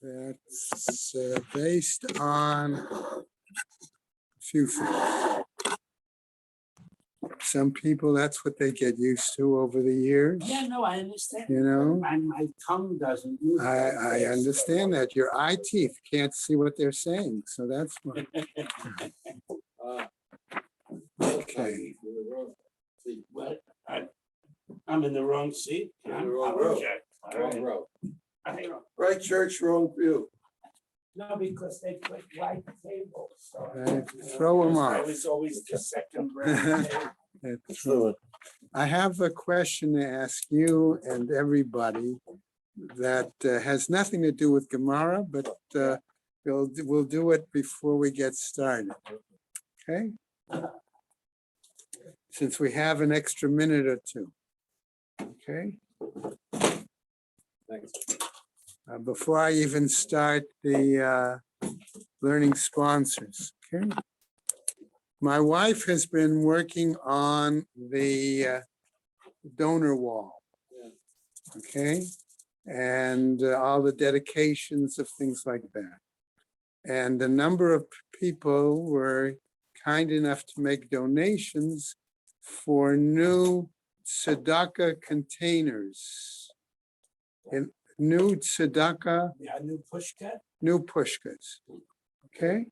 That's based on a few things. Some people, that's what they get used to over the years. Yeah, no, I understand. You know, And my tongue doesn't move. I understand that. Your eye teeth can't see what they're saying, so that's why. Okay. What? I'm in the wrong seat. In the wrong row. Okay. Wrong row. I know. Right church, wrong pew. No, because they put right tables. So Throw them I off. was always the second round table. I have a question to ask you and everybody that has nothing to do with Gemara, but we'll do it before we get started. Okay? Since we have an extra minute or two. Okay? Thanks. Before I even start the learning sponsors, okay? My wife has been working on the donor wall, okay? And all the dedications of things like that. And a number of people were kind enough to make donations for new tzedakah containers. And new tzedakah, Yeah, new pushka. new pushkas, okay?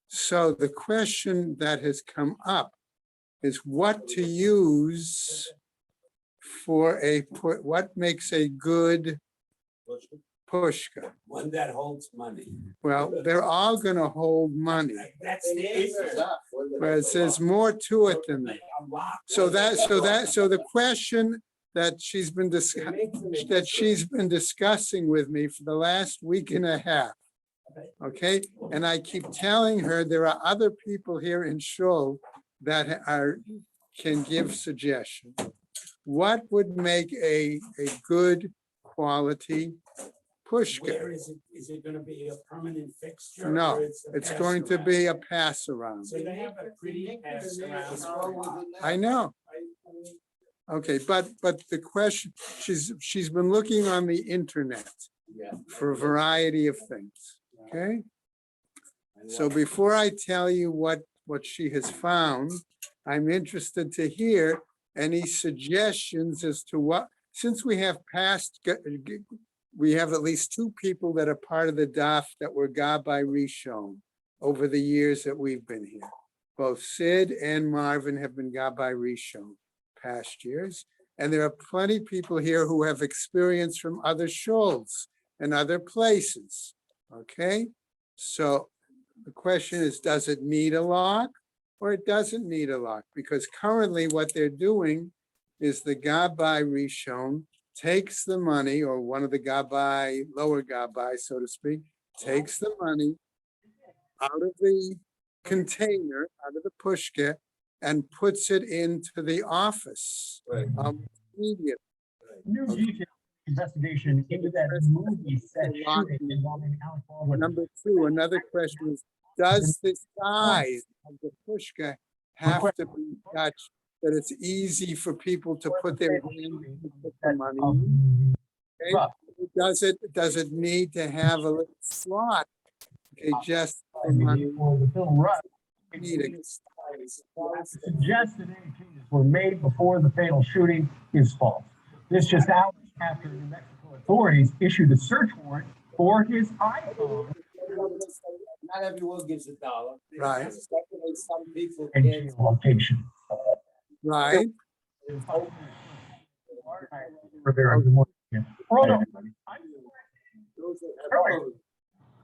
So the question that has come up is what to use for what makes a good pushka? One that holds money. Well, they're all gonna hold money, That's the answer. but there's more to it than that. A lot. So the question that she's been discussing with me for the last week and a half. Okay, and I keep telling her there are other people here in Shul that can give suggestions. What would make a good quality pushka? Where is it? Is it going to be a permanent fixture? No, or it's a going to pass be a pass around. around? So they have a pretty pass around. I know. Okay, but the question, she's been looking on the internet for a variety of things, okay? So before I tell you what she has found, I'm interested to hear any suggestions as to what, since we have we have at least two people that are part of the DAF that were Gabbai Rishon over the years that we've been here. Both Sid and Marvin have been Gabbai Rishon past years. And there are plenty of people here who have experience from other shuls and other places, okay? So the question is, does it need a lock or it doesn't need a lock? Because currently what they're doing is the Gabbai Rishon takes the money, or one of the Gabbai, lower Gabbai, so to speak, takes the money out of the container, out of the pushka, and puts it into the office. Right. Immediately. New detail investigation into that movie set shooting involving Alec Baldwin. Number two, another question is, does the size of the pushka have to be such that it's easy for people to put their hand in and put the money in? Okay. Does it need to have a little slot? Okay, just for money. Suggests that any changes were made before the fatal shooting is false. This just hours after New Mexico authorities issued a search warrant for his iPhone. Not everyone gives $1. Right. Secondly, some people And can't. geolocation. Right. Rivera, good morning. Hold on. Those that have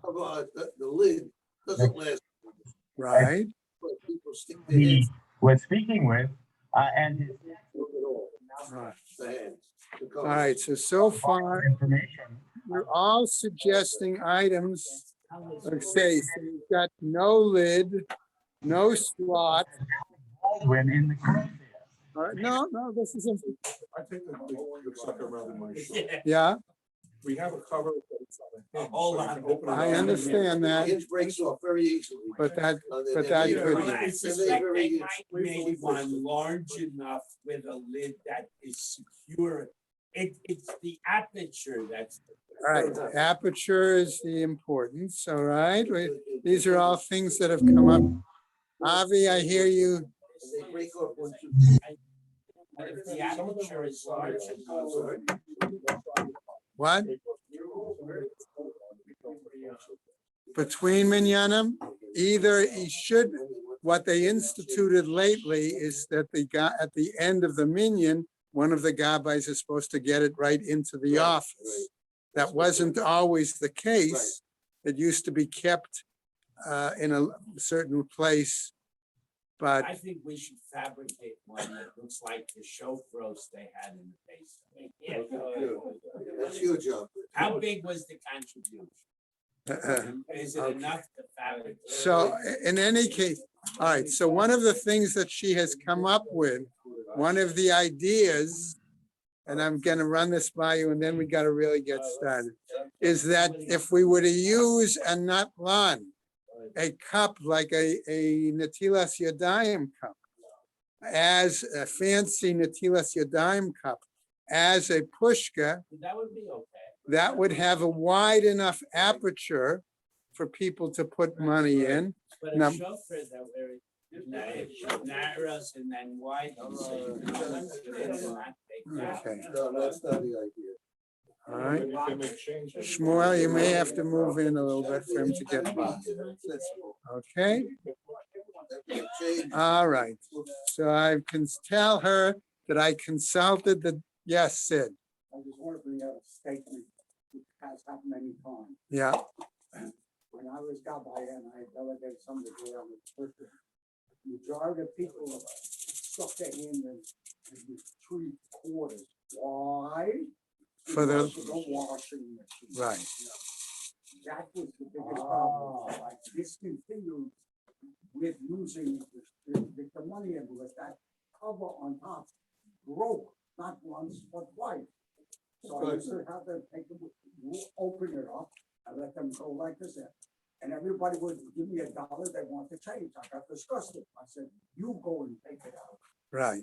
cover, the lid doesn't last. Right. But people stick their He hands was speaking with, and his through it all. Right. The hands. The All cover. right. So far, information. we're all suggesting items. Like say, so you've got no lid, no slot. Baldwin in the crowd. No, this isn't. I think that the sucker around in my shirt. Yeah, We have a cover, but it's on a hinge. Hold so you on. can open it I up. understand The that, hinge breaks off very easily. but that They're that very- could But be. I suspect they might make one large enough with a lid that is secure. It's the aperture that's the All right, aperture is the importance, all right? These are all things that have come up. Avi, I hear you. And they break off one, two, But if the aperture is large, it goes. What? Between minyanim, either he should, what they instituted lately is that the guy at the end of the minyan, one of the gabbais is supposed to get it right into the office. That wasn't always the case. It used to be kept in a certain place, but I think we should fabricate one that looks like the show throws they had in the basement. that's your job. How big was the contribution? Is it enough to fabricate? so in any case, all right, so one of the things that she has come up with, one of the ideas, and I'm gonna run this by you and then we gotta really get started, is that if we were to use a natlan, a cup like a Natilas Yadayim cup, as a fancy Natilas Yadayim cup, as a pushka, That would be okay. that would have a wide enough aperture for people to put money in. But Now- a chauffeur that where it narrows and then widens. So you can go into it and not take that. Okay, No, that's not the idea. all right. You can make changes. Shmuel, you may have to move in a little bit for him to get by. Okay, Change. all right. So I can tell her that I consulted the, yes, Sid, I just want to bring out a statement which has happened many times. yeah, When I was Gabbai and I delegated some of the day on the church, majority of people stuck their hand in the 3/4. Why? For the- Because of the washing machine. right. That was the biggest problem. I discontinued with using the money in with that cover on top broke, not once, but twice. So I used to have them take them, open it up and let them go like this. And everybody would give me $1, they want to change. I got disgusted. I said, you go and take it out. Right,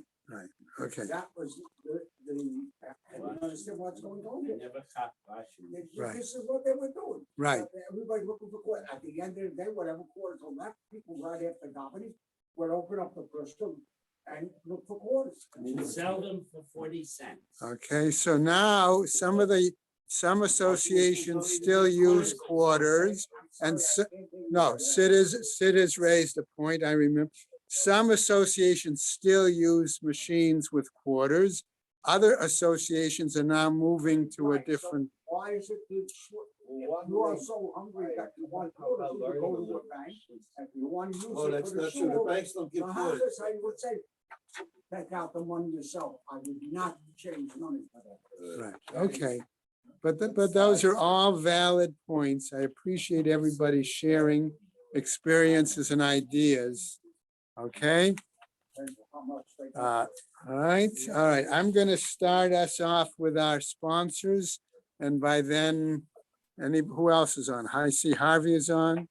okay, That was I didn't understand what's going on They here. never caught washing. Right. This is what they were doing. right. Everybody looking for quarters. At the end of the day, whatever quarters are left, people right after company would open up the pistol and look for quarters. And sell them for 40 cents. Okay, so now some associations still use quarters. And no, Sid has raised a point, I remember. Some associations still use machines with quarters. Other associations are now moving to a different, Why is it that you are so hungry that you want quarters, you go to a bank, and you want to use Oh, it that's for the not true. The sewer. banks don't give Now, how quarters. this, I would say, take out the money yourself. I would not change money for that. right, okay. But those are all valid points. I appreciate everybody sharing experiences and ideas. Okay? And how much they. All right. I'm gonna start us off with our sponsors. And by then, who else is on? I see Harvey is on,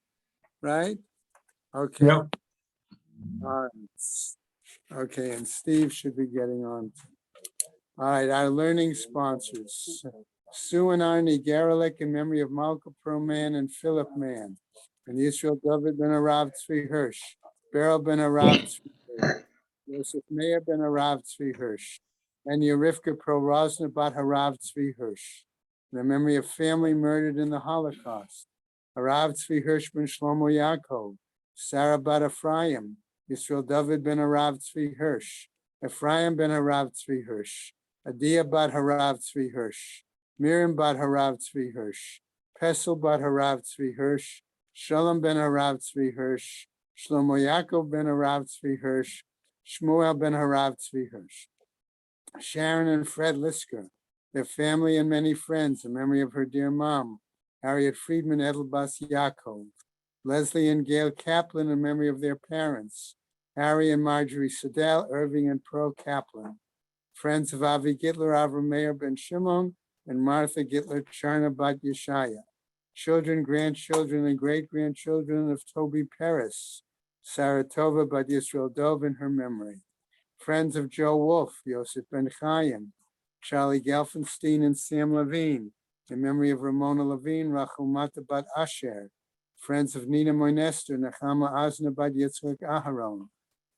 right? Okay. Yep. All right. Okay, and Steve should be getting on. All right, our learning sponsors. Sue and Arnie Garelick in memory of Malka Pro Man and Philip Mann. And Yisrael David ben Arav Tzvi Hirsch. Beryl ben Arav Tzvi Hirsch. Joseph Meir ben Arav Tzvi Hirsch. And Yerivka Pro Rosna bat Harav Tzvi Hirsch. In the memory of family murdered in the Holocaust. Harav Tzvi Hirsch ben Shlomo Yaakov. Sarah bat Ephraim. Yisrael David ben Arav Tzvi Hirsch. Ephraim ben Arav Tzvi Hirsch. Adia bat Harav Tzvi Hirsch. Miriam bat Harav Tzvi Hirsch. Pesel bat Harav Tzvi Hirsch. Shalom ben Harav Tzvi Hirsch. Shlomo Yaakov ben Harav Tzvi Hirsch. Shmuel ben Harav Tzvi Hirsch. Sharon and Fred Lisker, their family and many friends in memory of her dear mom, Harriet Friedman Edelbas Yaakov. Leslie and Gail Kaplan in memory of their parents, Harry and Marjorie Sedell, Irving and Pearl Kaplan. Friends of Avi Gitler, Avram Meir ben Shimon, and Martha Gitler, Charna bat Yeshaya. Children, grandchildren, and great-grandchildren of Toby Paris, Saratova bat Yisrael Dov in her memory. Friends of Joe Wolf, Yosef ben Chaim, Charlie Gelfenstein and Sam Levine, in memory of Ramona Levine, Rachel Mata Bat Asher, friends of Nina Moinester, Nechama Azna Bat Yitzchak Aharon,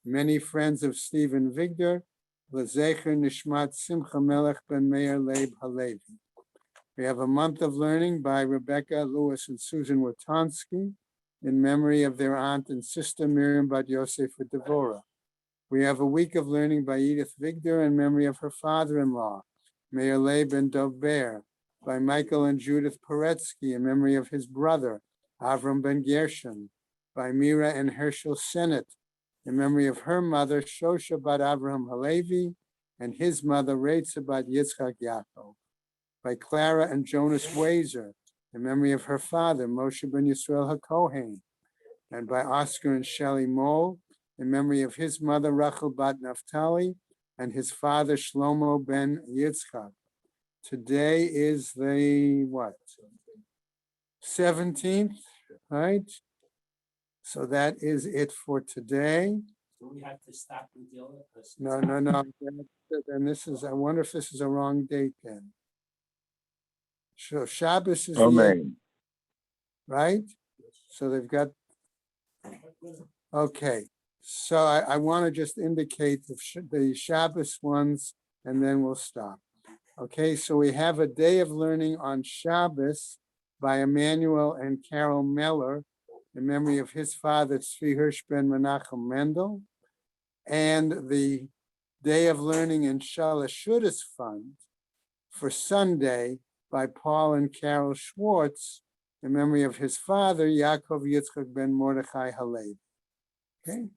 many friends of Stephen Vigdor, Lezecher Nishmat Simcha Melech Ben Meir Leib Halevi. We have a month of learning by Rebecca Lewis and Susan Wotonsky in memory of their aunt and sister Miriam Bat Yosef Devorah. We have a week of learning by Edith Vigdor in memory of her father-in-law, Meir Leib Ben Dov Ber, by Michael and Judith Poretsky in memory of his brother, Avram Ben Gershon, by Mira and Herschel Sennett in memory of her mother, Shosha Bat Avraham Halevi, and his mother, Reitza Bat Yitzchak Yaakov, by Clara and Jonas Wazer in memory of her father, Moshe Ben Yisrael HaKohen, and by Oscar and Shelley Moll in memory of his mother, Rachel Bat Naftali, and his father, Shlomo Ben Yitzchak. Today is the what? 17th, right? So that is it for today. Do we have to stop and deal with this? No. And this is, I wonder if this is a wrong date then. So Shabbos is the 8th, right? So they've got, okay. So I want to just indicate the Shabbos ones and then we'll stop. Okay, so we have a day of learning on Shabbos by Emmanuel and Carol Meller in memory of his father, Tzvi Hirsch ben Menachem Mendel, and the day of learning in Shalashudas Fund for Sunday by Paul and Carol Schwartz in memory of his father, Yaakov Yitzchak ben Mordechai Halevi. Okay,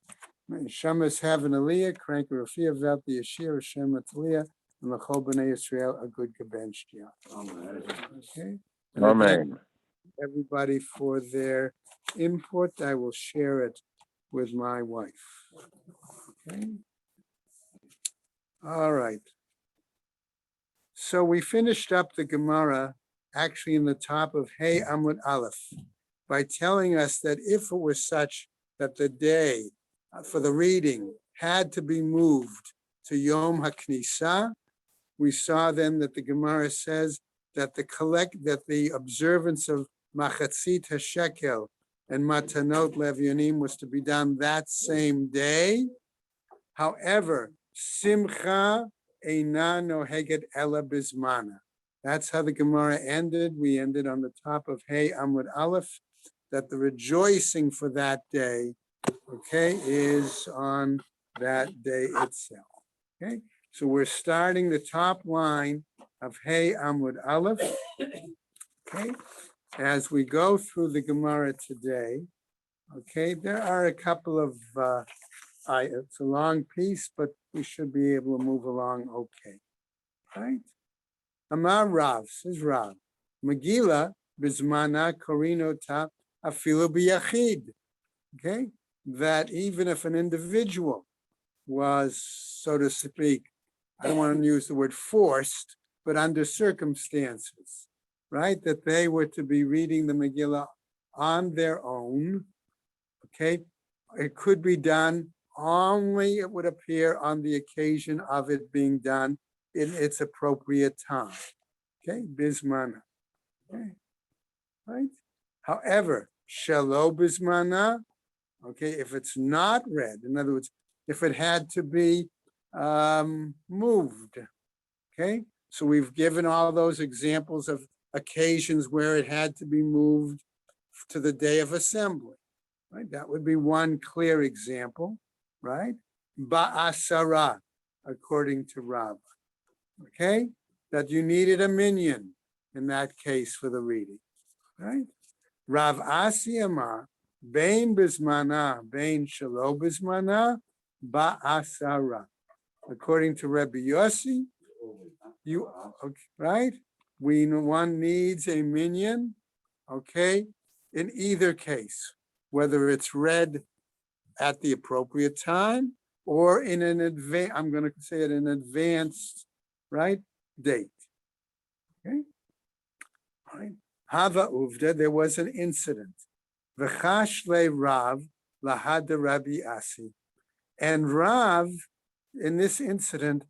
Shamas have an aliyah, crank Rafia Velt the Yeshir, Hashem Ataliah, and L'chol B'nai Yisrael a good Gebenchtia. Okay. Amen. Everybody for their input. I will share it with my wife. Okay. All right. So we finished up the Gemara actually in the top of Hey Amud Aleph by telling us that if it was such that the day for the reading had to be moved to Yom HaKnisa, we saw then that the Gemara says that the observance of Machatzit HaShekel and Matanot Levyonim was to be done that same day. However, Simcha Eina Noheget Ela Bizmana. That's how the Gemara ended. We ended on the top of Hey Amud Aleph, that the rejoicing for that day, okay, is on that day itself. Okay, so we're starting the top line of Hey Amud Aleph. Okay, as we go through the Gemara today, okay, there are a couple of, it's a long piece, but we should be able to move along okay. Right? Amar Rav, says Rav, Megillah bizmana korino ta afilu biyachid. Okay, that even if an individual was, so to speak, I don't want to use the word forced, but under circumstances, right, that they were to be reading the Megillah on their own, okay, it could be done only, it would appear, on the occasion of it being done in its appropriate time. Okay, bismana. Okay, right? However, shelo bismana, okay, if it's not read, in other words, if it had to be moved, okay? So we've given all those examples of occasions where it had to be moved to the day of assembly, right? That would be one clear example, right? Ba'asara, according to Rav, okay? That you needed a minyan in that case for the reading, right? Rav Asi Amar, Bein Bismana, Bein Shelo Bismana, Ba'asara. According to Rebbe Yossi, you, okay, right? One needs a minyan, okay, in either case, whether it's read at the appropriate time or in an advance, I'm going to say it, an advanced, right, date. Okay. All right. Hava Uvda, there was an incident. V'chash le Rav lahad Rabbi Asi. And Rav, in this incident,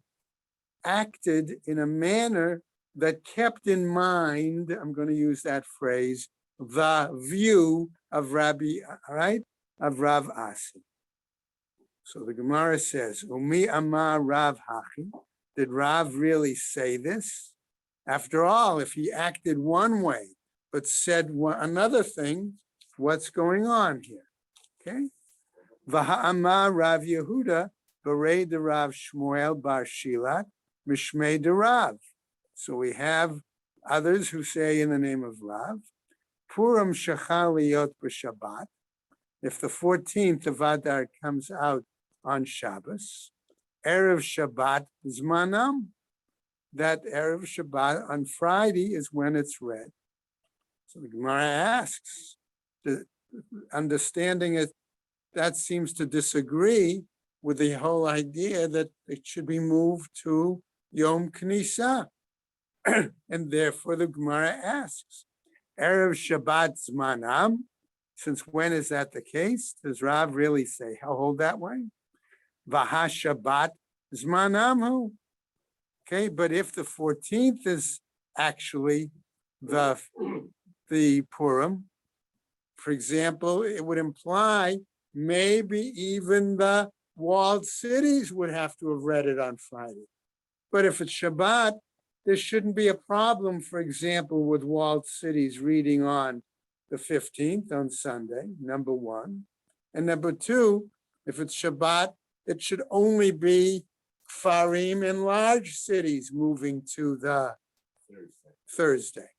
acted in a manner that kept in mind, I'm going to use that phrase, the view of Rabbi, right, of Rav Asi. So the Gemara says, Umi Amar Rav Hachi. Did Rav really say this? After all, if he acted one way but said another thing, what's going on here? Okay. V'ha'amar Rav Yehuda b'rei de Rav Shmuel bar Shilak mishmei de Rav. So we have others who say in the name of Rav, Purim shachal liyot b'Shabbat. If the 14th of Adar comes out on Shabbos, Erev Shabbat zmanam. That Erev Shabbat on Friday is when it's read. So the Gemara asks, understanding it, that seems to disagree with the whole idea that it should be moved to Yom Knisa. And therefore the Gemara asks, Erev Shabbat Zmanam, since when is that the case? Does Rav really say, how hold that way? Vaha Shabbat Zmanamhu. Okay, but if the 14th is actually the Purim, for example, it would imply maybe even the walled cities would have to have read it on Friday. But if it's Shabbat, there shouldn't be a problem, for example, with walled cities reading on the 15th on Sunday, number one. And number two, if it's Shabbat, it should only be Farim in large cities moving to the Thursday,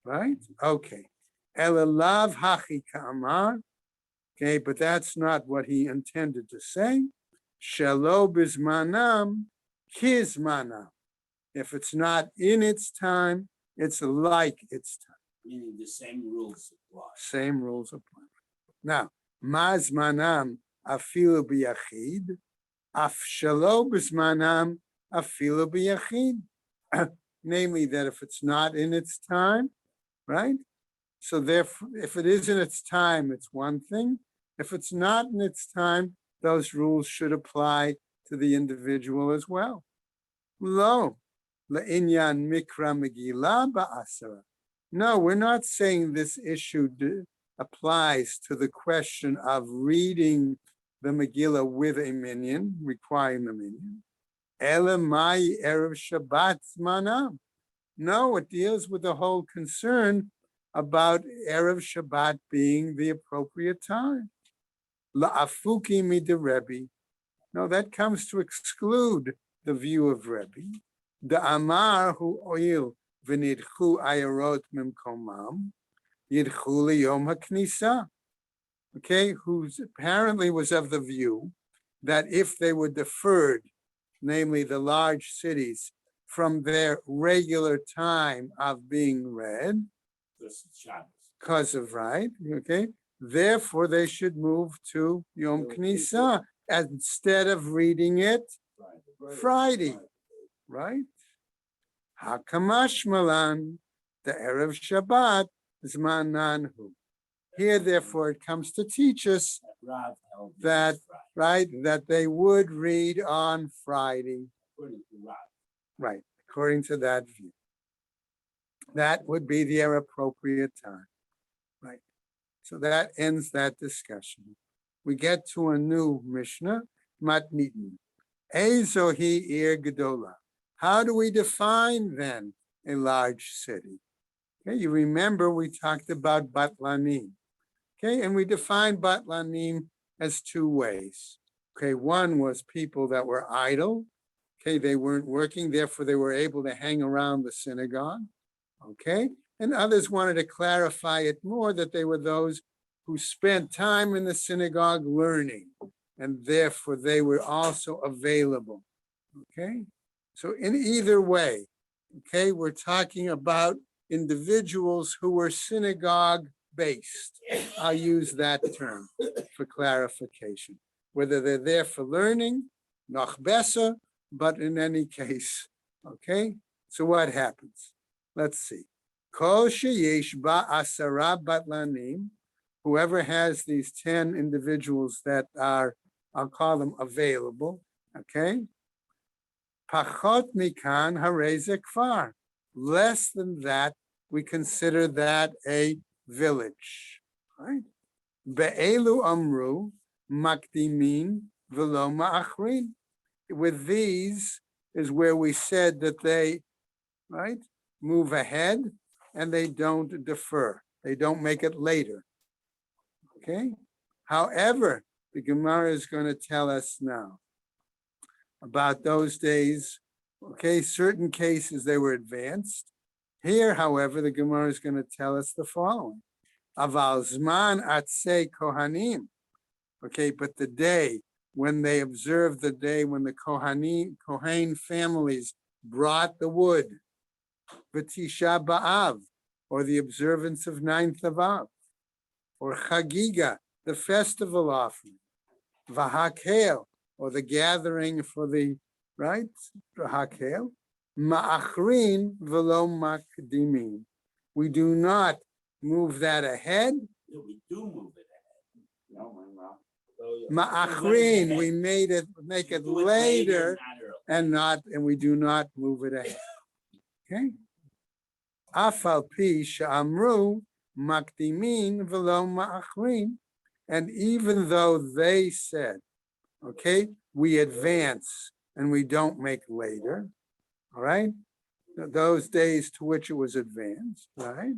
right? Okay. Elalav hachi ka'amar. Okay, but that's not what he intended to say. Shelo bizmanam kizmanam. If it's not in its time, it's like its time. Meaning the same rules apply. Same rules apply. Now, mazmanam afilu biyachid, af shelo bizmanam afilu biyachid. Namely, that if it's not in its time, right? So therefore, if it is in its time, it's one thing. If it's not in its time, those rules should apply to the individual as well. Lo, le'inyan mikra megillah ba'asara. No, we're not saying this issue applies to the question of reading the Megillah with a minyan, requiring the minyan. Ele mai erev Shabbat zmanam. No, it deals with the whole concern about Erev Shabbat being the appropriate time. La'afuki mide Rebbe. No, that comes to exclude the view of Rebbe. The Amar hu oil v'nidchu ayarot mimkomam yidchu liyom haknisa. Okay, who apparently was of the view that if they were deferred, namely the large cities, from their regular time of being read, because of right, okay, therefore they should move to Yom Knisa instead of reading it Friday, right? Hakamash Malan, the Erev Shabbat, Zmananhu. Here, therefore, it comes to teach us that, right, that they would read on Friday. Right, according to that view. That would be their appropriate time. Right. So that ends that discussion. We get to a new Mishnah, Matnitin. Ezohi ir gedola. How do we define then a large city? Okay, you remember we talked about Batlanim. Okay, and we defined Batlanim as two ways. Okay, one was people that were idle. Okay, they weren't working, therefore they were able to hang around the synagogue. Okay, and others wanted to clarify it more that they were those who spent time in the synagogue learning, and therefore they were also available. Okay, so in either way, okay, we're talking about individuals who were synagogue based. I'll use that term for clarification. Whether they're there for learning, noch besser, but in any case, okay? So what happens? Let's see. Kol sheyesh ba asara batlanim, whoever has these 10 individuals that are, I'll call them available, okay? Pachot mikan hareze kfar. less than that, we consider that a village, right? Be'elu amru makdimin v'lo ma'achrin. With these is where we said that they, right, move ahead and they don't defer. They don't make it later. Okay? However, the Gemara is going to tell us now about those days. Okay, certain cases they were advanced. Here, however, the Gemara is going to tell us the following. Aval zman atzei kohanim. Okay, but the day when they observed, the day when the Kohen families brought the wood, V'tisha b'av, or the observance of 9th of Av, or Chagiga, the festival offering, V'hakel, or the gathering for the, right, Hakel, Ma'achrin v'lo makdimin. We do not move that ahead. No, we do move it ahead. No, I'm wrong. Ma'achrin, we make it later and we do not move it ahead. Okay? Afal pi sha'amru makdimin v'lo ma'achrin. And even though they said, okay, we advance and we don't make later, all right? Those days to which it was advanced, right?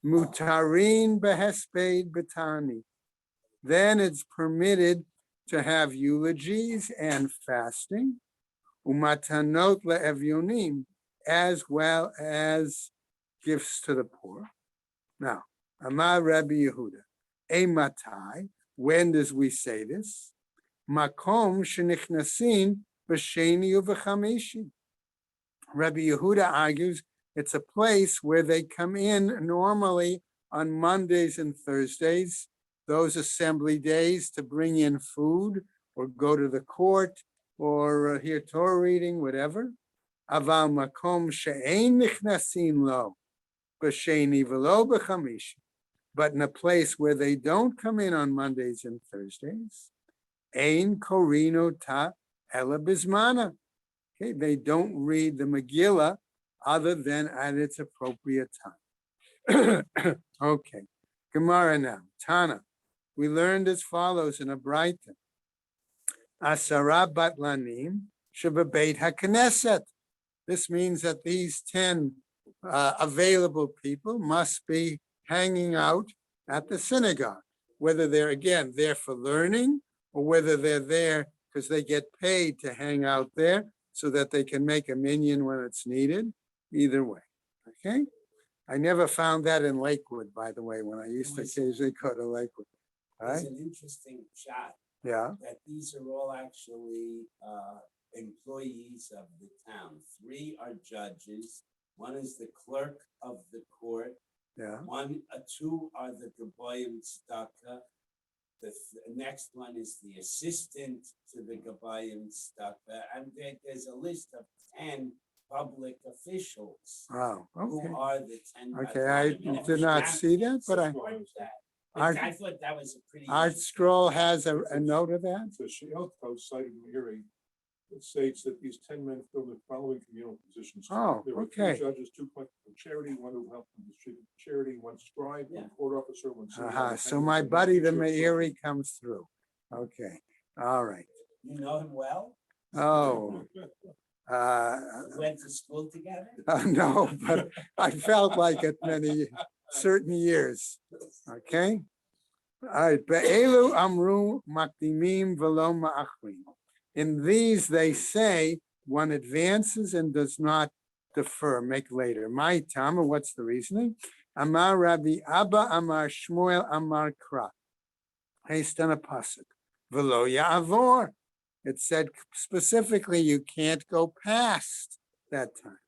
Mutarin behesped betani. Then it's permitted to have eulogies and fasting, umatanot le'evyonim, as well as gifts to the poor. Now, Amar Rabbi Yehuda, Matai, when does we say this? Makom shenichnasin b'sheni uv'chamishi. Rabbi Yehuda argues it's a place where they come in normally on Mondays and Thursdays, those assembly days to bring in food or go to the court or hear Torah reading, whatever. Aval makom she'ein nichnasin lo b'sheni v'lo b'chamishi. But in a place where they don't come in on Mondays and Thursdays, ein korino ta ela bismana. Okay, they don't read the Megillah other than at its appropriate time. Okay, Gemara now. Tana, we learned as follows in a Braita. Asara batlanim shebabeit hakneset. This means that these 10 available people must be hanging out at the synagogue, whether they're, again, there for learning or whether they're there because they get paid to hang out there so that they can make a minyan when it's needed. Either way, okay? I never found that in Lakewood, by the way, when I used to occasionally go to Lakewood. All It's right? an interesting shot Yeah, that these are all actually employees of the town. 3 are judges. 1 is the clerk of the court. yeah. 2 are the Gabayim Staka. The next one is the assistant to the Gabayim Staka. And there's a list of 10 public officials Wow, okay. who are the 10. Okay, I did not see that, but I thought that was a pretty. Art Scroll has a note of that. The Shielko cited in Erie, it states that these 10 men fill the following communal positions. Oh, There were okay. 3 judges, 2 collected from charity, 1 who helped in distribute charity, 1 scribe, 1 court officer, 1 city So my buddy, the Meiri, comes through. Okay, all right. You know him well? Oh, Went to school together? no, but I felt like it many certain years. Okay. All right. Be'elu amru makdimim v'lo ma'achrin. In these, they say one advances and does not defer, make later. My Tama, what's the reasoning? Amar Rabbi Abba Amar Shmuel Amar Kra. Based on a pasuk. V'lo ya'avor. It said specifically you can't go past that time.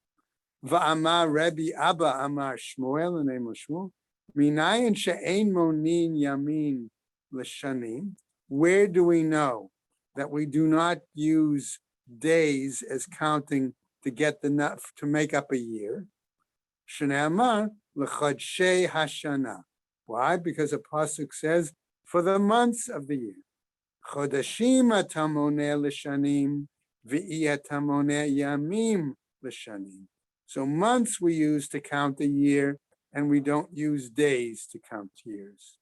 Va'amar Rabbi Abba Amar Shmuel, the name of Shmuel. Minayin she'ein monin yamin l'shanim. Where do we know that we do not use days as counting to get to make up a year? Shne'amar l'chodshei hashana. Why? Because a pasuk says for the months of the year. Chodashim atamoneh l'shanim v'i atamoneh yamim l'shanim. So months we use to count the year, and we don't use days to count years.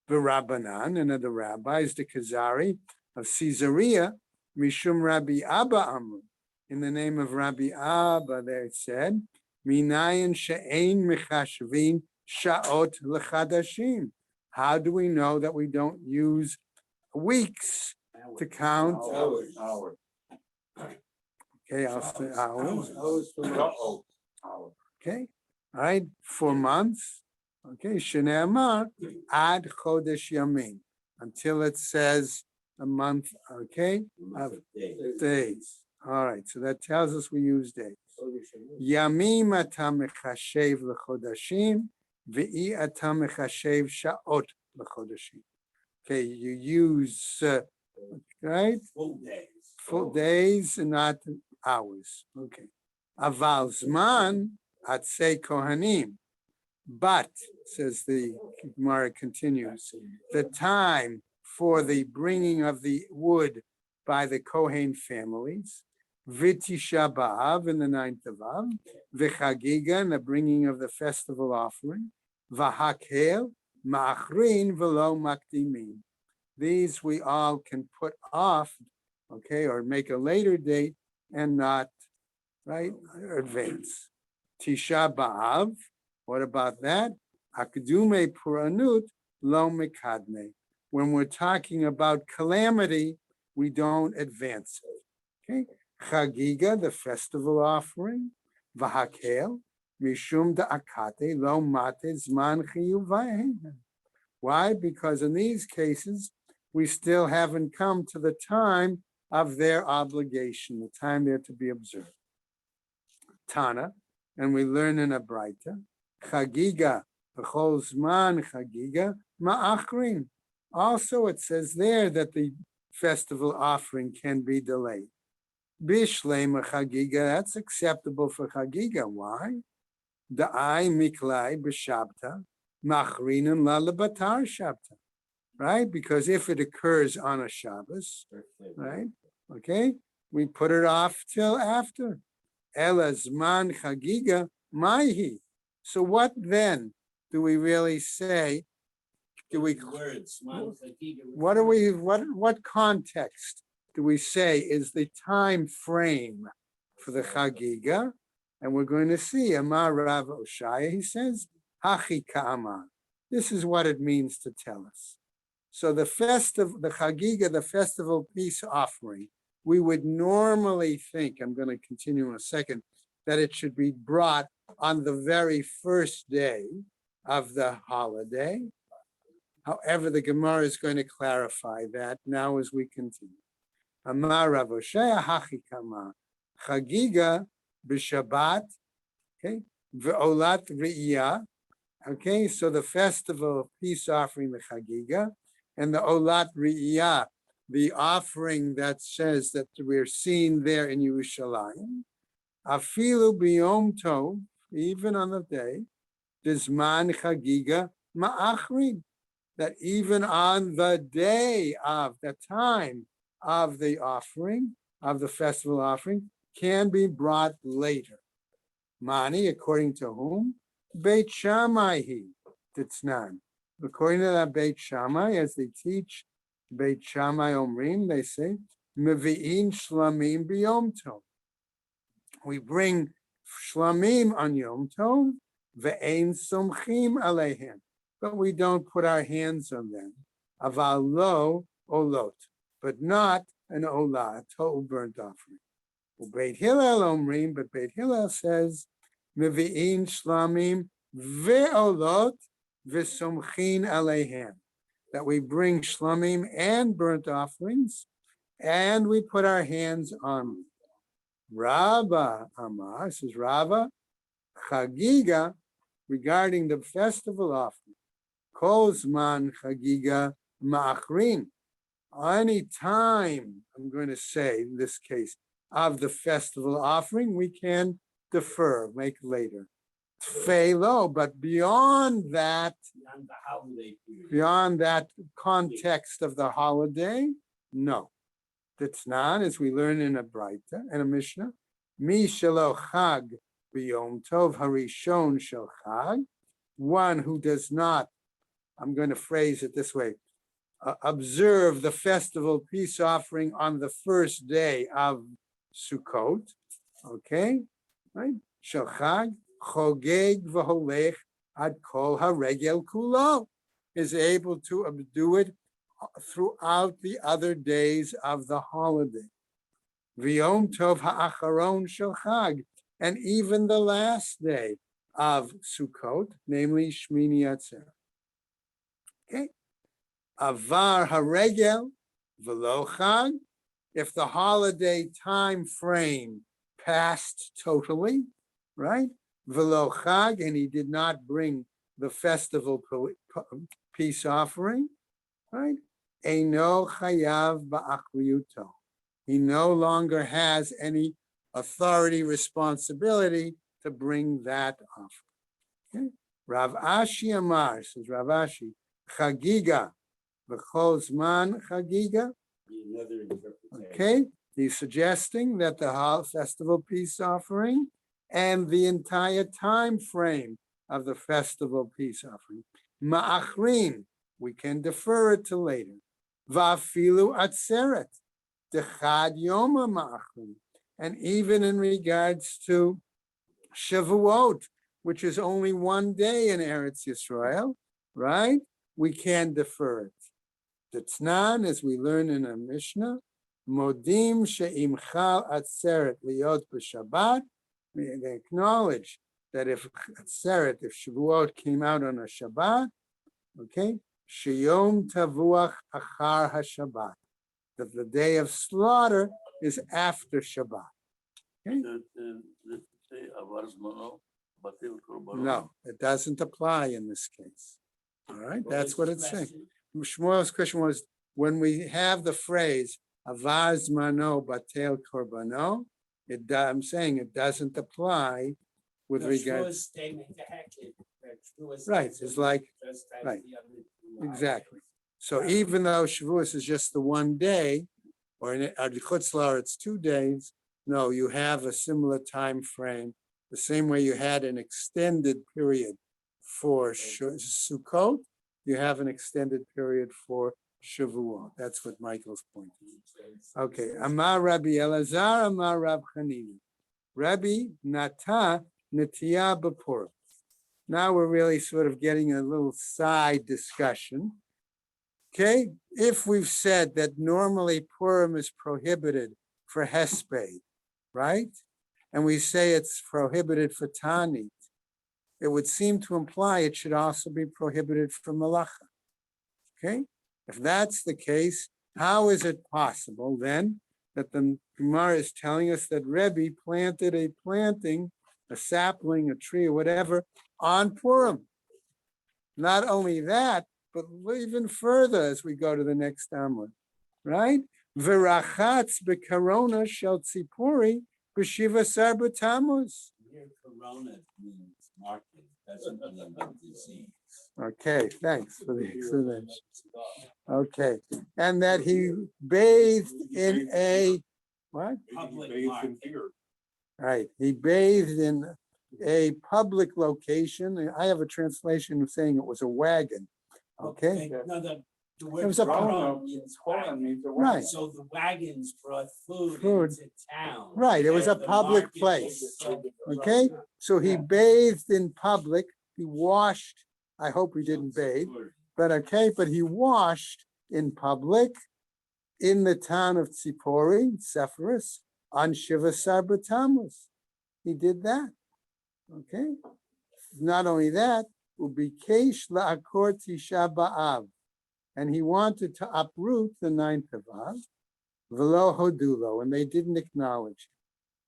The Rabbanan, and of the rabbis, the Kazari of Caesarea, Mishum Rabbi Abba Amru, in the name of Rabbi Abba, they said, Minayin she'ein mechashvin sha'ot l'chadashim. How do we know that we don't use weeks to count? Hours. Okay, I'll say hours. Hours from now. Okay, all right, for months. Okay, Shneamar ad chodesh yamin, until it says a month. Okay, of days. All right, so that tells us we use days. Yamim ata mechashev lechodashim, ve'i ata mechashev shaot lechodashim. Okay, you use right full days and not hours. Okay. Aval zman atzei kohanim. But, says the Gemara continues, the time for the bringing of the wood by the Kohen families, V'tisha b'av in the 9th of Av, V'chagiga in the bringing of the festival offering, V'hakel ma'achrin v'lo makdimin. These we all can put off, okay, or make a later date and not, right, advance. Tisha b'av. What about that? Akdume puranut lo mikadne. When we're talking about calamity, we don't advance it. Okay. Chagiga, the festival offering. Vahakel, mishum da'akate lo mate zman chiyuvahen. Why? Because in these cases, we still haven't come to the time of their obligation, the time they're to be observed. Tana, and we learn in a Braita, Chagiga, b'chol zman chagiga, ma'achrin. Also, it says there that the festival offering can be delayed. Bishlema chagiga, that's acceptable for chagiga. Why? Da'ai miklai b'shabta, machrinan la lebatar shabta. Right? Because if it occurs on a Shabbos, right? Okay, we put it off till after. Ela zman chagiga maihi. So what then do we really say? Do we what do we what context do we say is the time frame for the chagiga? And we're going to see Amar Rav Oshaya, he says, Hachi ka'amar. This is what it means to tell us. So the chagiga, the festival peace offering, we would normally think, I'm going to continue in a second, that it should be brought on the very first day of the holiday. However, the Gemara is going to clarify that now as we continue. Amar Rav Oshaya hachi kama chagiga b'Shabbat, okay, v'olat re'iyah, okay. So the festival of peace offering, the chagiga, and the olat re'iyah, the offering that says that we're seen there in Yerushalayim. Afilu biyom tov, even on the day, dizman chagiga ma'achrin, that even on the day of the time of the offering, of the festival offering, can be brought later. Mani, according to whom? Beit Shammai he, Titznan. According to that Beit Shammai, as they teach Beit Shammai Omrim, they say, Mevi'in shlamim biyom tov. We bring shlamim on Yom Tov, ve'ein somchim aleihem, but we don't put our hands on them. Aval lo olot, but not an olah, a total burnt offering. Beit Hillel Omrim, but Beit Hillel says, Mevi'in shlamim ve'olot ve'somchin aleihem, that we bring shlamim and burnt offerings, and we put our hands on them. Rabba Amar, this is Rabba, Chagiga, regarding the festival offering, Kol Zman Chagiga Ma'achrin. Any time, I'm going to say in this case, of the festival offering, we can defer, make later. Tfelo, but beyond that context of the holiday, no. That's not, as we learn in a Braita and a Mishnah, Mi shelo chag B'Yom Tov Harishon Shel Chag, one who does not, I'm going to phrase it this way, observe the festival peace offering on the first day of Sukkot, okay, right? Shel Chag Chogeg v'holech ad kol haregel kulo, is able to do it throughout the other days of the holiday. V'yom tov ha'acharon shel Chag, and even the last day of Sukkot, namely Shmini Atzeret. Okay. Avar haregel v'lo Chag, if the holiday time frame passed totally, right? V'lo Chag, and he did not bring the festival peace offering, right? Eino chayav ba'achliyuto. He no longer has any authority, responsibility to bring that offering. Okay? Rav Ashi Amar, says Rav Ashi, chagiga, v'chol zman chagiga. Another interpretation. Okay, he's suggesting that the festival peace offering and the entire time frame of the festival peace offering, ma'achrin, we can defer it to later. Va'afilu atzeret, dechad yoma ma'achrin, and even in regards to Shavuot, which is only one day in Eretz Yisrael, right? We can defer it. The Tznan, as we learn in our Mishnah, modim she'im chal atzeret liot b'Shabbat, they acknowledge that if atzeret, if Shavuot came out on a Shabbat, okay, sheyom tavuach achar haShabbat, that the day of slaughter is after Shabbat. Okay? No, it doesn't apply in this case. All right, that's what it's saying. Shmuel's question was, when we have the phrase avaz mano batel korbano, I'm saying it doesn't apply with regards. Right, it's like, right, exactly. So even though Shavuos is just the one day, or in Chutz La'aretz it's 2 days, no, you have a similar time frame, the same way you had an extended period for Sukkot, you have an extended period for Shavuot. That's what Michael's point is. Okay, Amar Rabbi Elazar, Amar Rab Chanina. Rabbi Nata Netiya B'Purim. Now we're really sort of getting a little side discussion. Okay, if we've said that normally Purim is prohibited for Hesped, right? And we say it's prohibited for Tanit, it would seem to imply it should also be prohibited for Malacha. Okay, if that's the case, how is it possible then that the Gemara is telling us that Rebbe planted a planting, a sapling, a tree, or whatever, on Purim? Not only that, but even further as we go to the next Amud, right? V'rachatz b'karona shel tzipori b'shiva sar b'tamuz. Here, corona means market, doesn't mean disease. Okay, thanks for the explanation. Okay, and that he bathed in a, what? Public Bathed in market. beer. Right, he bathed in a public location. I have a translation saying it was a wagon. Okay, No, the It word was a corona means wagon. right, So the wagons brought food Food. into town. right. It was a The public market place. was sold. Okay, so he bathed in public. He washed. I hope he didn't bathe, but okay, but he washed in public in the town of Tzipori, Sepphoris, on Shiva Sar B'Tammuz. He did that. Okay. Not only that, ubikesh la'akor tisha b'av, and he wanted to uproot the 9th of Av, v'lo hodulo, and they didn't acknowledge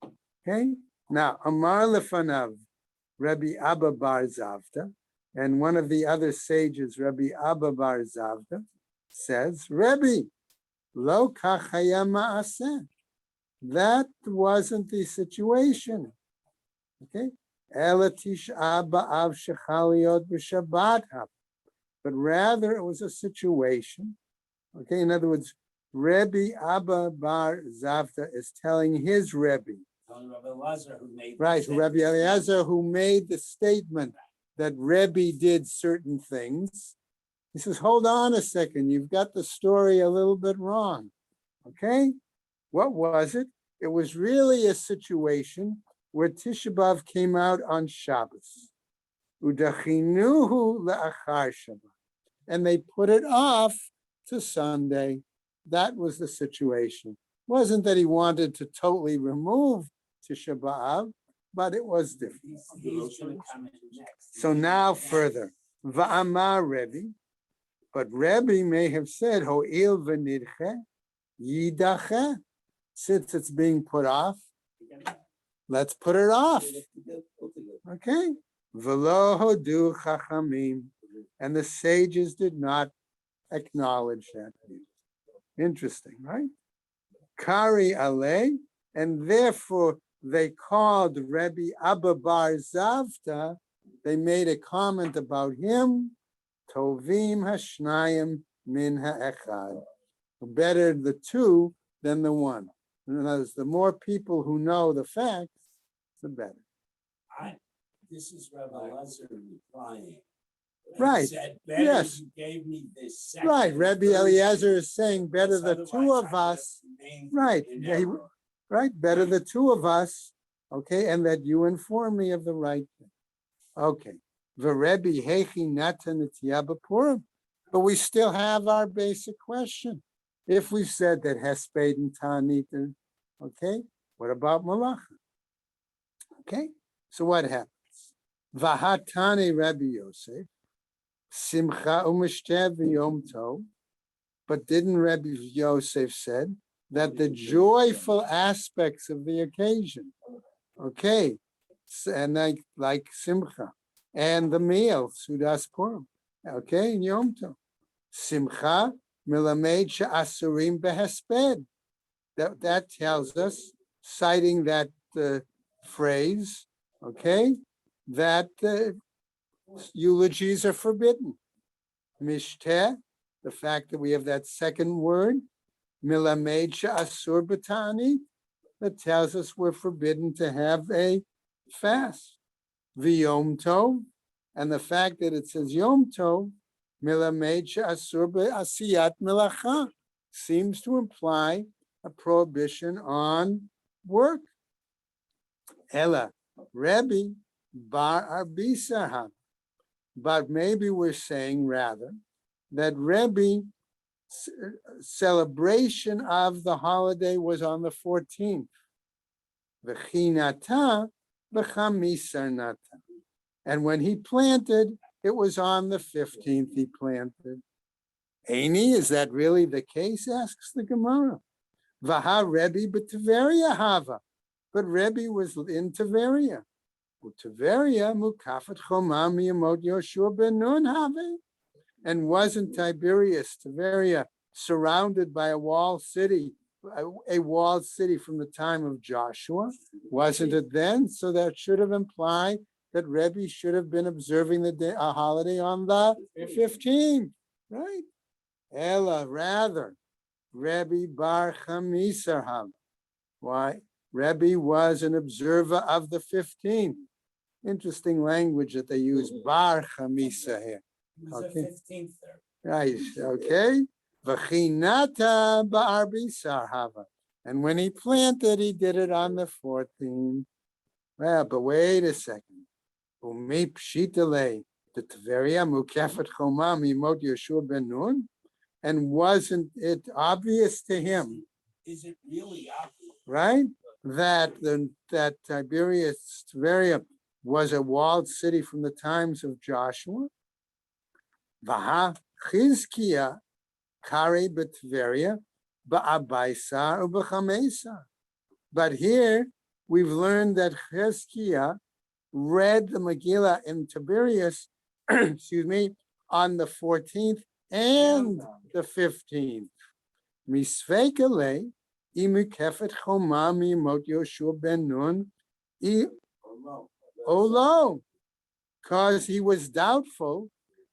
it. Okay. Now, Amar lefanav, Rabbi Abba bar Zavda, and one of the other sages, Rabbi Abba bar Zavda, says, Rabbi, lo kachaya ma'aseh. That wasn't the situation. Okay. Ela tisha b'av shechal liot b'Shabbat, but rather it was a situation. Okay, in other words, Rebbe Abba bar Zavda is telling his Rebbe, Rabbi Lazar who made. the Right, statement. Rabbi Eliezer, who made the statement that Rebbe did certain things. He says, hold on a second, you've got the story a little bit wrong. Okay? What was it? It was really a situation where Tisha B'Av came out on Shabbos. Udachinuhu le'achar Shabbat. And they put it off to Sunday. That was the situation. Wasn't that he wanted to totally remove Tisha B'Av, but it was different. He's gonna comment next. So now further, Va'amar Rebbe, but Rebbe may have said, Ho'il v'nidche, yidache, since it's being put off, let's put it off. Okay? V'lo hodu chachamim, and the sages did not acknowledge that. Interesting, right? Kari alei, and therefore they called Rebbe Abba Bar Zavta, they made a comment about him, Tovim Hashnayim min ha'echad, better the two than the one. In other words, the more people who know the facts, the better. This is Rabbi Lazar replying. He Right, said, better yes. you gave me this second Right, Rabbi version, Eliezer is saying better the because two otherwise of I would have us, remained right, in they- error. right, better the two of us, okay, and that you inform me of the right thing. Okay, V'Rebbe hechi natan etiyah b'Purim, but we still have our basic question. If we said that Hesped and Ta'anit, okay, what about Malacha? Okay, so what happens? Vahatani Rabbi Yosef, Simcha u'Mishteh v'Yom Tov, but didn't Rabbi Yosef said that the joyful aspects of the occasion, okay, and like Simcha, and the meal, Sudas Purim, okay, and Yom Tov. Simcha milamed she'asurim behesped. That tells us, citing that phrase, okay, that eulogies are forbidden. Mishteh, the fact that we have that second word, milamed she'asur b'ta'anit, that tells us we're forbidden to have a fast. V'yom tov, and the fact that it says yom tov, milamed she'asur b'asiyat melacha, seems to imply a prohibition on work. Ella, Rebbe bar arbisaham, but maybe we're saying rather that Rebbe celebration of the holiday was on the 14th. V'chinata v'chamisar nata. And when he planted, it was on the 15th he planted. Aini, is that really the case? Asks the Gemara. Vaha Rebbe b'Tiveria hava. But Rebbe was in Tiveria. Tiveria mukafat chomam miyamot Yoshua ben Nun have. And wasn't Tiberias, Tiberia, surrounded by a walled city from the time of Joshua? Wasn't it then? So that should have implied that Rebbe should have been observing a holiday on the 15th, right? Ella, rather, Rebbe bar chamisar. Why? Rebbe was an observer of the 15th. Interesting language that they use, bar chamisa here. It was Okay. the 15th there. Right, okay. V'chinata ba'arbisar hava. And when he planted, he did it on the 14th. Well, but wait a second. Umi pshitale, the Tveria mukefet chomam yimot Yeshua ben Nun. And wasn't it obvious to him, Is it really obvious? right, that Tiberias Tveria was a walled city from the times of Joshua? Vaha Chizkiya Kare B'Tveria Ba'abaisar U'B'Chamesar. But here we've learned that Chizkiya read the Megillah in Tiberias, excuse me, on the 14th and the 15th. Misveikale imukefet choma mimot Yoshua ben Nun olo, because he was doubtful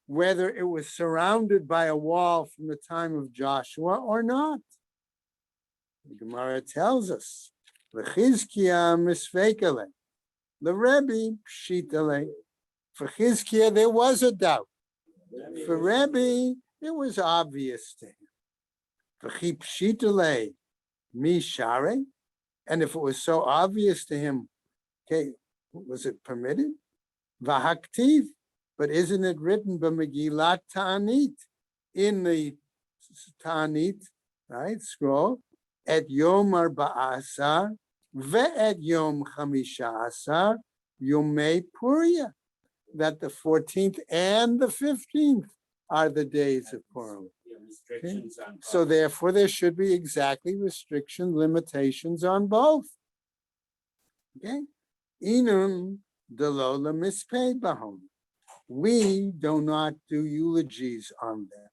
whether it was surrounded by a wall from the time of Joshua or not. The Gemara tells us, V'chizkiya misvekele. The Rebbe pshitale. For Chizkiya, there was a doubt. For Rebbe, it was obvious to him. V'chi pshitale mishare. And if it was so obvious to him, okay, was it permitted? V'haktiv. But isn't it written by Megillat Ta'anit in the Ta'anit, right, scroll, et Yom Arba'asar ve'et Yom Chamisha Asar Yomei Puria, that the 14th and the 15th are the days of Purim. Restrictions on. So therefore, there should be exactly limitations on both. Okay? Inun delola mispei bahom. We do not do eulogies on them.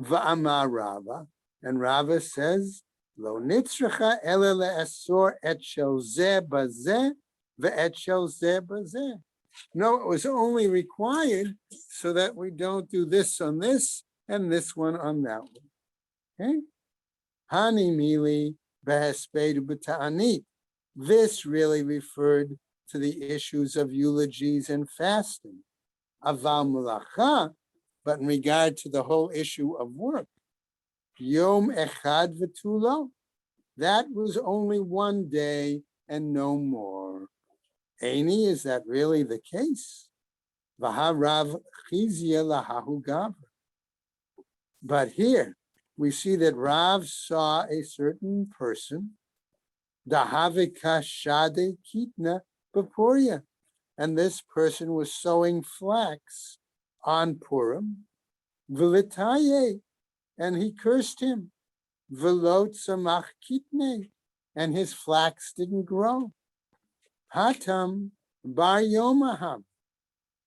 Va'amar Rava, and Rava says, Lo nitzracha ela le'asor et shel zeh bazeh ve'et shel zeh bazeh. No, it was only required so that we don't do this on this and this one on that one. Okay? Hani mili behespedu b'ta'anit. This really referred to the issues of eulogies and fasting. Aval melacha, but in regard to the whole issue of work, Yom echad v'tulo, that was only one day and no more. Eini, is that really the case? V'harav chizya lahahu gavra. But here we see that Rav saw a certain person, dahavika shade kitna b'puria, and this person was sowing flax on Purim, v'litaye, and he cursed him, v'lo tzamach kitne, and his flax didn't grow. Hatam bar yomaham.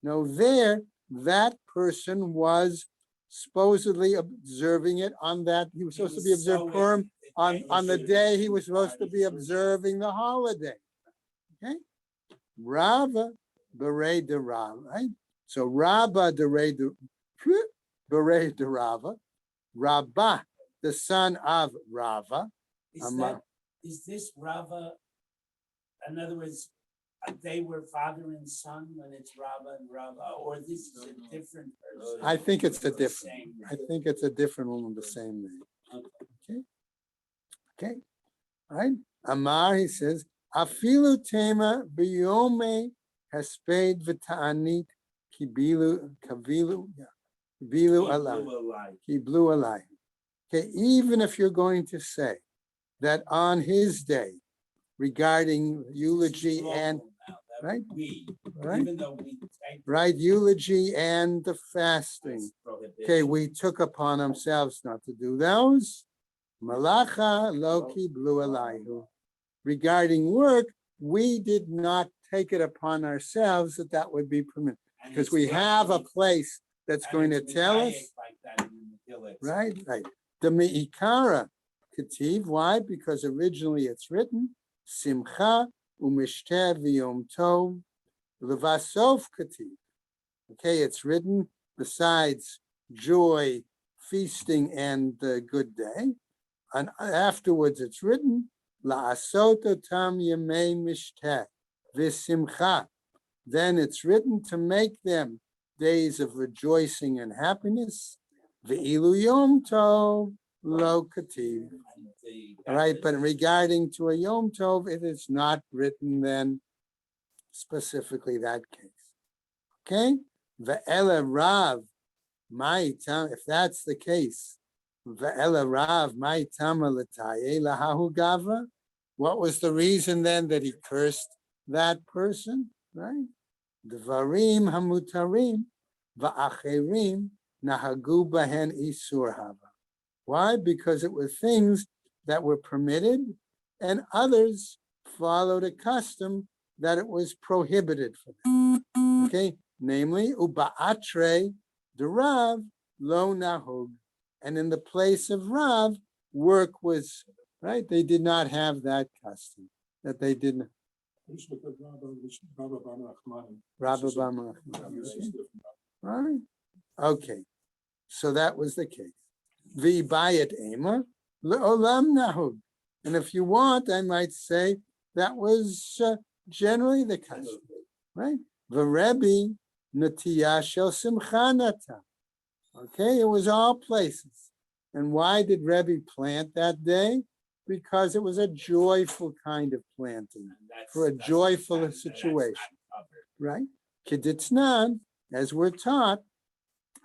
No, there, that person was supposedly observing it on that, he was supposed to be observed Purim on the day he was supposed to be observing the holiday. Okay? Rava Berei de Rava, right? So Rabba Berei de Rava, Rabbah, the son of Rava. Is this Rava, in other words, they were father and son when it's Rava and Rava, or this is a different person? I think it's a with the different, same I think it's a different one with the same name. Okay. Okay, all right. Amar, he says, Afilu tema biyome hesped v'ta'anit kibilu kavilu kibilu alai kiblu alai. Okay, even if you're going to say that on his day, regarding eulogy and right, right, even though we take right, eulogy and the fasting. Okay, we took upon ourselves not to do those. Malacha loki blu alayhu. Regarding work, we did not take it upon ourselves that would be permitted, because we have a place that's going to tell us. Right, right. The me'ikara kativ. Why? Because originally it's written simcha umishter v'yom tov levasof kativ. Okay, it's written besides joy, feasting, and the good day. And afterwards it's written, la'asot otam yemei mishter v'simcha. Then it's written to make them days of rejoicing and happiness. Ve'ilu yom tov lo kativ. All right, but regarding to a yom tov, it is not written then specifically that case. Okay, ve'ele rav my tam. If that's the case, ve'ele rav my tama l'taye lahahu gavra. What was the reason then that he cursed that person? Right, dvarim hamutarim va'acherim nahagu bahen isur hava. Why? Because it were things that were permitted, and others followed a custom that it was prohibited for them. Okay, namely, uba'atre the Rav lo nahug, and in the place of Rav, work was right. They did not have that custom. That they didn't. Rabba Bama. Right. Okay, so that was the case. V'bayat ema le'olam nahug, and if you want, I might say that was generally the custom, right? V'Rebbe Natiyah shel Simcha natan. Okay, it was all places. And why did Rebbe plant that day? Because it was a joyful kind of planting, for a joyful situation, right? Keditznan, as we're taught,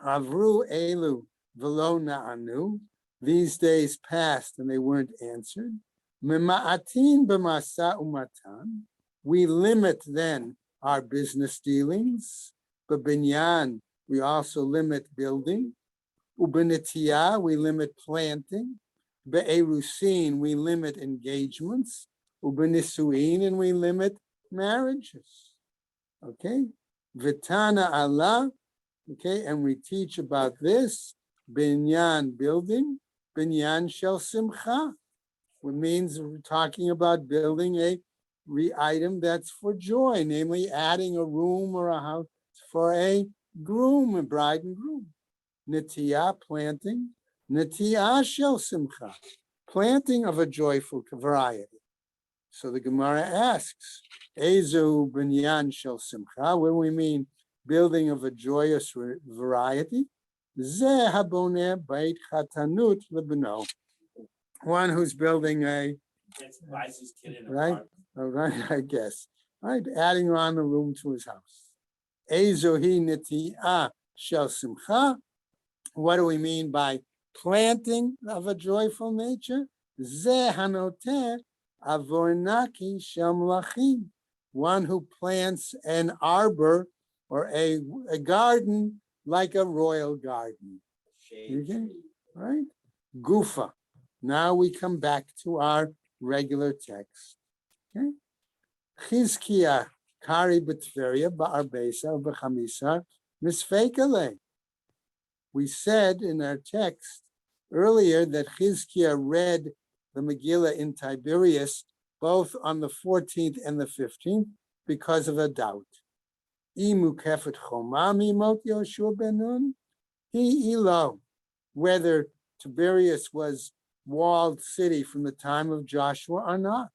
Avru Elu Velo Na'anu, these days passed and they weren't answered. Mema'atin b'masa umatan, we limit then our business dealings. B'binyan, we also limit building. Ubenitiyah, we limit planting. Be'erusin, we limit engagements. Ubenisuin, and we limit marriages. Okay? Vitana Allah, okay, and we teach about this. Binyan, building. Binyan shel simcha, which means we're talking about building a item that's for joy, namely adding a room or a house for a groom, a bride and groom. Netiyah, planting. Netiyah shel simcha, planting of a joyful variety. So the Gemara asks, Ezu binyan shel simcha, what do we mean building of a joyous variety? Zeh haboneh beit chatanut lebno, one who's building a, Buys his kid in a right? apartment. All right, I guess, right, adding on a room to his house. Ezu hi netiyah shel simcha. What do we mean by planting of a joyful nature? Zeh hanoteh avornaki shel mlachim, one who plants an arbor or a garden like a royal garden. Shade Okay. tree. Right? Gufa. Now we come back to our regular text. Okay. Chizkiah kari b'Tveria ba'arbesa b'chamisa misfeikale. We said in our text earlier that Chizkiah read the Megillah in Tiberias both on the 14th and the 15th because of a doubt. Imu kefet chomami mot Yoshua ben Nun, ilo, whether Tiberias was walled city from the time of Joshua or not.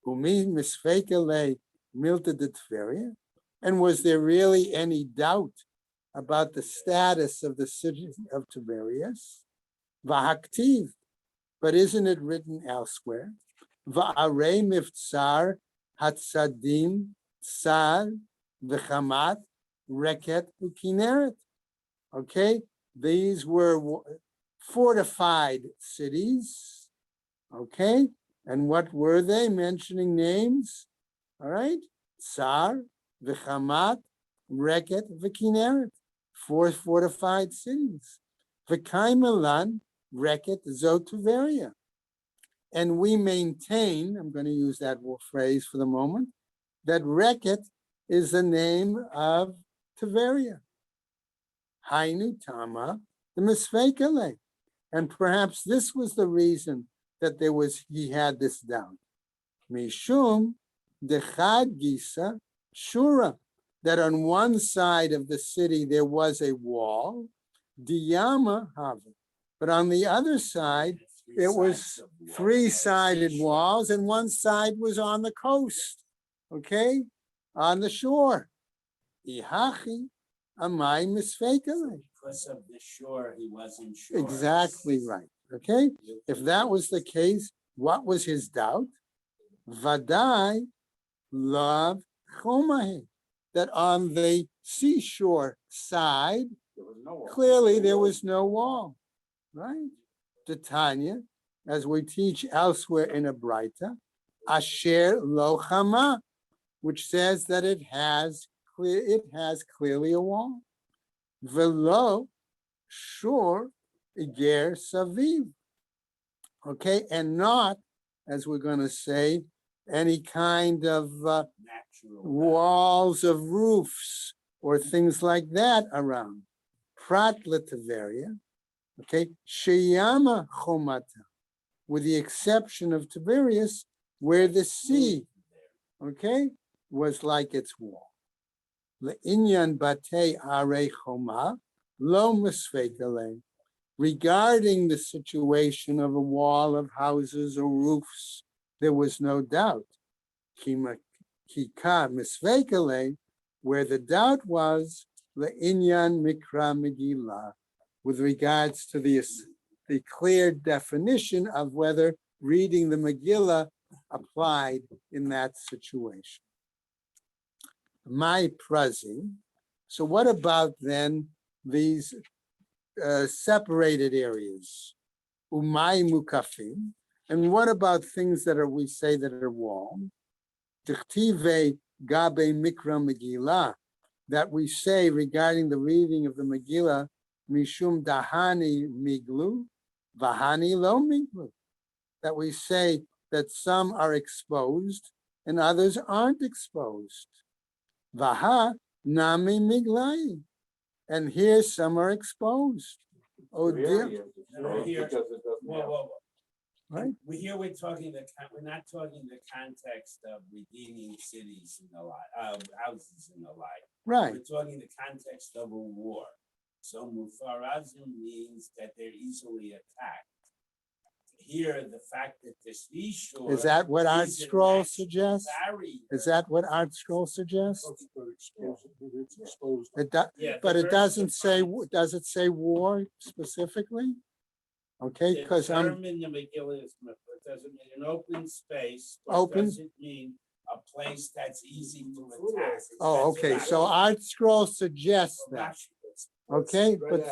Umi misfekele milta de Tveria, and was there really any doubt about the status of the city of Tiberias? Vahaktiv, but isn't it written elsewhere? Va'arei miftsar hatzadim tsar v'chamat reket ukineret. Okay, these were fortified cities. Okay, and what were they? Mentioning names. All right, Tsar v'chamat reket v'kineret. 4 fortified cities. V'kaimelan reket zotuveria. And we maintain, I'm going to use that phrase for the moment, that reket is the name of Tiberia. Hainu Tama, the Misfekele. And perhaps this was the reason that he had this doubt. Mishum dechad gisa shura, that on one side of the city there was a wall, diyama hava, but on the other side it was 3-sided walls, and one side was on the coast, okay, on the shore. Ihachi amai misfekele. Because of the shore, he wasn't sure. Exactly right. Okay, if that was the case, what was his doubt? Vadai love chomahi, that on the seashore side, clearly there was no wall, right? The Tanya, as we teach elsewhere in a Braita, Asher lo chama, which says that it has clearly a wall. Velo shor iger saviv. Okay, and not, as we're going to say, any kind of walls of roofs or things like that around. Prat letiveria, okay, sheyama chomata, with the exception of Tiberias, where the sea, okay, was like its wall. Le'inyan batei are choma lo misfekale. Regarding the situation of a wall of houses or roofs, there was no doubt. kima kika misvekale, where the doubt was the inyan mikra megillah, with regards to the clear definition of whether reading the Megillah applied in that situation. My prazi. So what about then these separated areas? Umay mukafim. And what about things that we say that are wrong? Tichtive gabe mikra Megillah, that we say regarding the reading of the Megillah, mishum dahani miglu, vahani lo miglu. That we say that some are exposed and others aren't exposed. Vaha nami miglai. And here some are exposed. Oh dear. Right? We're talking we're not talking the context of redeeming cities and the like, houses and the like. Right. We're talking the context of a war. So mufarazim means that they're easily attacked. Here, the fact that this seashore. Is that what Art is an Scroll actual suggests? barrier. Is that what Art Scroll suggests? It's exposed. Yeah, But the it verse doesn't say, defines- does it say war specifically? Okay, The because I'm term in the Megillah is, it doesn't mean an open space, but Open? it doesn't mean a place that's easy to attack. oh, okay, so Art Scroll suggests that. Okay, but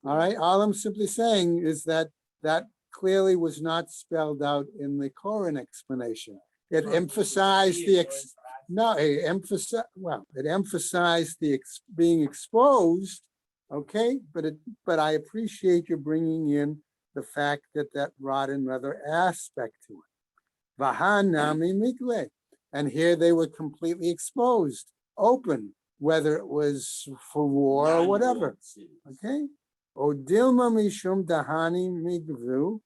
all right, all I'm simply saying is that that clearly was not spelled out in the Koran explanation. It emphasized it emphasized the being exposed. Okay, but I appreciate you bringing in the fact that that brought another aspect to it. Vahanami migle, and here they were completely exposed, open, whether it was for war or whatever. Okay. Odilma mishum dahani migvu.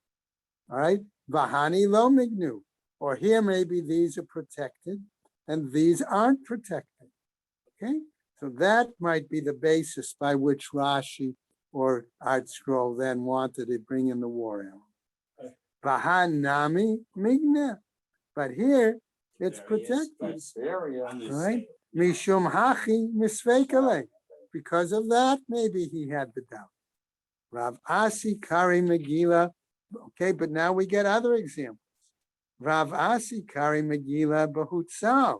All right. Vahani lo mignu. Or here maybe these are protected and these aren't protected. Okay. So that might be the basis by which Rashi or Art Scroll then wanted to bring in the war element. Vahanami migna. But here it's protected. Right? Mishum hachi misvekale. Because of that, maybe he had the doubt. Rav Asi Kari Megillah. Okay, but now we get other examples. Rav Asi Kari Megillah Bahutzal.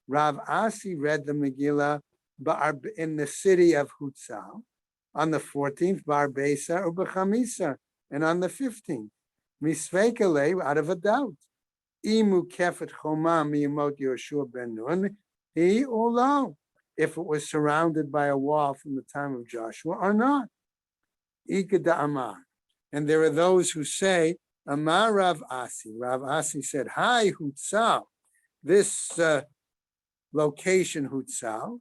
Rav Asi read the Megillah in the city of Hutzal on the 14th, Bar Besa or B'chamisa, and on the 15th. Misvekale, out of a doubt. Imu kefet choma miyamot Yoshua ben Nun, he ulo. If it was surrounded by a wall from the time of Joshua or not. Ikeda Amar. And there are those who say, Amar Rav Asi. Rav Asi said, Hi, Hutzal. This location, Hutzal,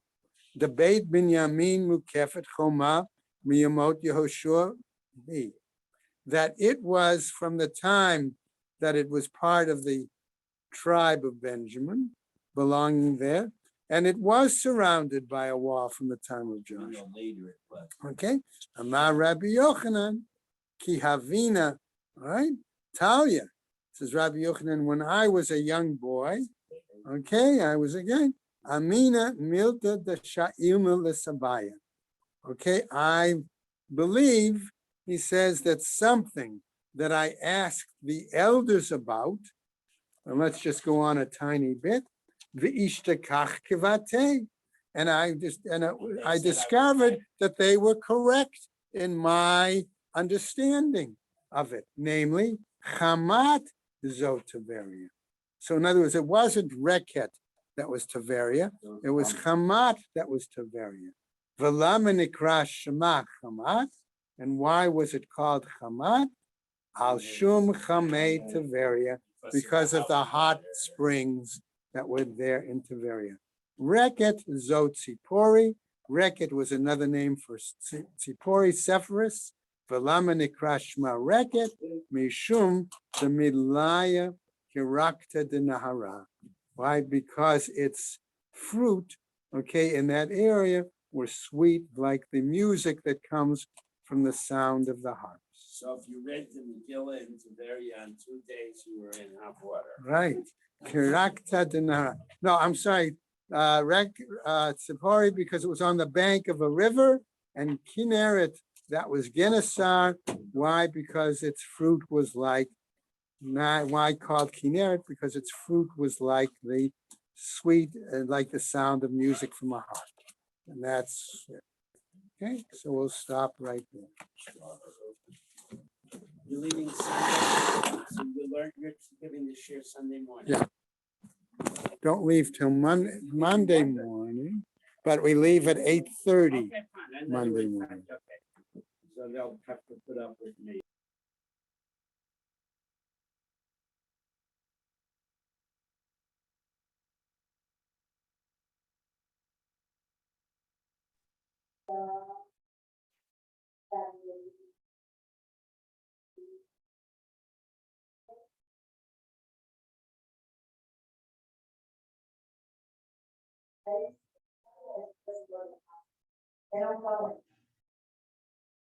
the Beit Binyamin Mukefet Choma Miyamot Yehoshua, that it was from the time that it was part of the tribe of Benjamin, belonging there, and it was surrounded by a wall from the time of Joshua. Okay, Amar Rabbi Yochanan, Ki Havina, right? Talia, says Rabbi Yochanan, when I was a young boy, okay, I was again, Amina Milta de Sha'ilma Lesabaya. Okay, I believe, he says, that something that I asked the elders about, and let's just go on a tiny bit, V'ishtakach kivate. And I discovered that they were correct in my understanding of it, namely Chamat zot Tiberia. So in other words, it wasn't Reket that was Tiberia, it was Chamat that was Tiberia. V'lama nikra Shema Chamat, and why was it called Chamat? Al shum Chamei Tiberia, because of the hot springs that were there in Tiberia. Reket zot Tzipori. Reket was another name for Tzipori, Sepphoris. V'lama nikra Shema Reket, mishum the midlaya kirakta de Nahara. Why? Because its fruit, okay, in that area were sweet like the music that comes from the sound of the harps. So if you read the Megillah in Tiberia on 2 days, you were in hot water. Right. Kirakta Dinara. No, I'm sorry. Tzipori, because it was on the bank of a river, and Kinneret, that was Gennesar. Why? Because its fruit was like, not why called Kinneret? Because its fruit was like the sweet, like the sound of music from a harp. And that's it. Okay, so we'll stop right there. You're leaving Sunday, so you learn you're giving the share Sunday morning. Yeah. Don't leave till Monday morning, but we leave at 8:30 Okay, fine. And then Monday we- morning. okay. So they'll have to put up with me. They don't follow.